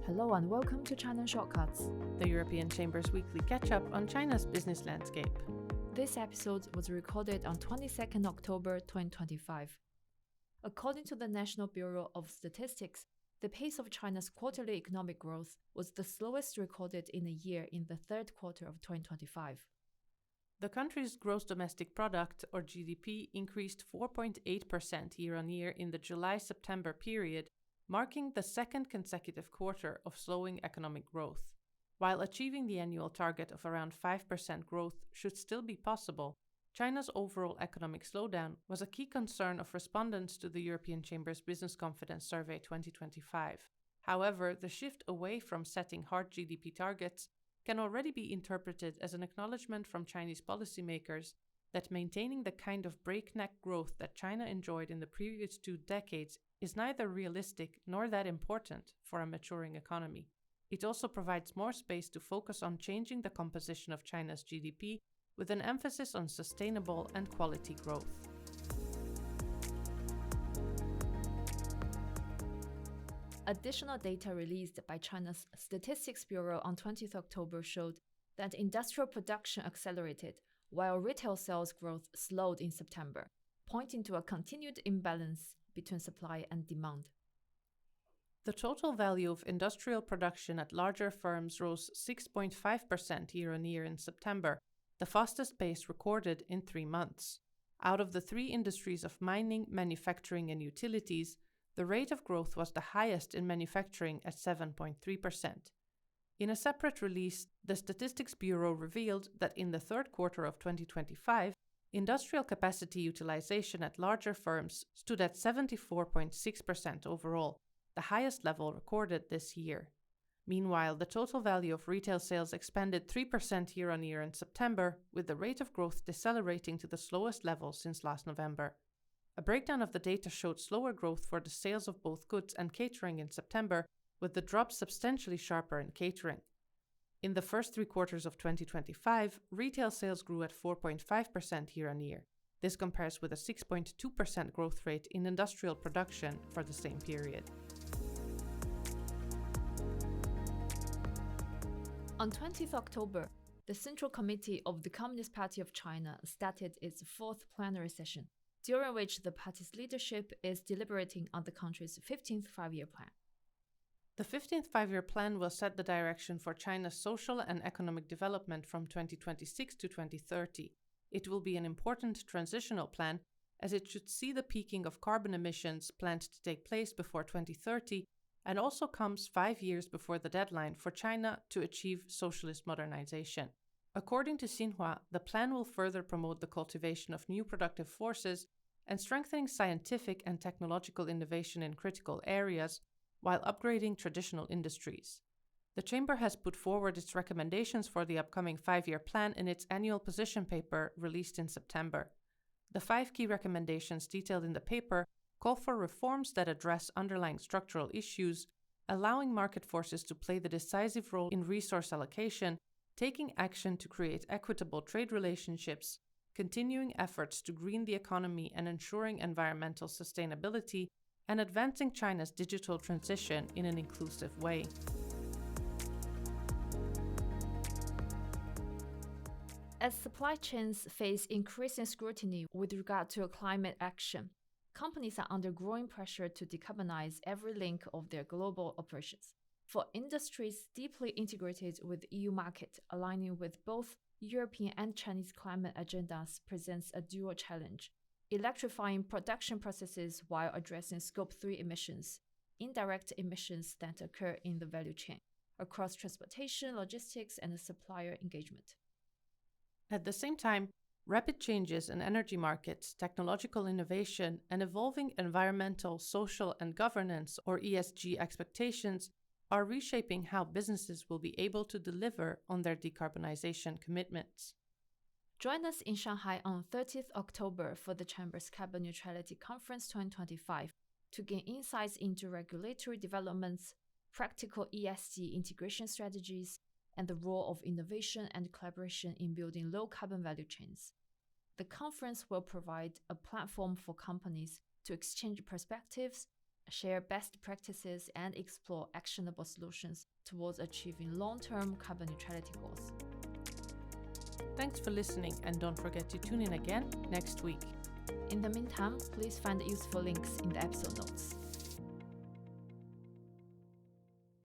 Hello and welcome to China Shortcuts. The European Chamber's weekly catch-up on China's business landscape. This episode was recorded on 22nd October 2025. According to the National Bureau of Statistics, the pace of China's quarterly economic growth was the slowest recorded in a year in the third quarter of 2025. The country's gross domestic product, or GDP, increased 4.8% year-on-year in the July-September period, marking the second consecutive quarter of slowing economic growth. While achieving the annual target of around 5% growth should still be possible, China's overall economic slowdown was a key concern of respondents to the European Chamber's Business Confidence Survey 2025. However, the shift away from setting hard GDP targets can already be interpreted as an acknowledgment from Chinese policymakers that maintaining the kind of breakneck growth that China enjoyed in the previous 2 decades is neither realistic nor that important for a maturing economy. It also provides more space to focus on changing the composition of China's GDP with an emphasis on sustainable and quality growth. Additional data released by China's Statistics Bureau on 20th October showed that industrial production accelerated while retail sales growth slowed in September, pointing to a continued imbalance between supply and demand. The total value of industrial production at larger firms rose 6.5% year-on-year in September, the fastest pace recorded in 3 months. Out of the 3 industries of mining, manufacturing, and utilities, the rate of growth was the highest in manufacturing at 7.3%. In a separate release, the Statistics Bureau revealed that in the third quarter of 2025, industrial capacity utilization at larger firms stood at 74.6% overall, the highest level recorded this year. Meanwhile, the total value of retail sales expanded 3% year-on-year in September, with the rate of growth decelerating to the slowest level since last November. A breakdown of the data showed slower growth for the sales of both goods and catering in September, with the drop substantially sharper in catering. In the first 3 quarters of 2025, retail sales grew at 4.5% year-on-year. This compares with a 6.2% growth rate in industrial production for the same period. On 20th October, the Central Committee of the Communist Party of China started its 4th plenary session, during which the party's leadership is deliberating on the country's 15th five-year plan. The 15th five-year plan will set the direction for China's social and economic development from 2026 to 2030. It will be an important transitional plan, as it should see the peaking of carbon emissions planned to take place before 2030 and also comes 5 years before the deadline for China to achieve socialist modernization. According to Xinhua, the plan will further promote the cultivation of new productive forces and strengthening scientific and technological innovation in critical areas, while upgrading traditional industries. The Chamber has put forward its recommendations for the upcoming 5-year plan in its annual position paper released in September. The 5 key recommendations detailed in the paper call for reforms that address underlying structural issues, allowing market forces to play the decisive role in resource allocation, taking action to create equitable trade relationships, continuing efforts to green the economy and ensuring environmental sustainability, and advancing China's digital transition in an inclusive way. As supply chains face increasing scrutiny with regard to climate action, companies are under growing pressure to decarbonize every link of their global operations. For industries deeply integrated with the EU market, aligning with both European and Chinese climate agendas presents a dual challenge: electrifying production processes while addressing Scope 3 emissions, indirect emissions that occur in the value chain, across transportation, logistics, and supplier engagement. At the same time, rapid changes in energy markets, technological innovation, and evolving environmental, social, and governance, or ESG expectations are reshaping how businesses will be able to deliver on their decarbonization commitments. Join us in Shanghai on 30th October for the Chamber's Carbon Neutrality Conference 2025 to gain insights into regulatory developments, practical ESG integration strategies, and the role of innovation and collaboration in building low-carbon value chains. The conference will provide a platform for companies to exchange perspectives share best practices, and explore actionable solutions towards achieving long-term carbon neutrality goals. Thanks for listening, and don't forget to tune in again next week. In the meantime, please find useful links in the episode notes.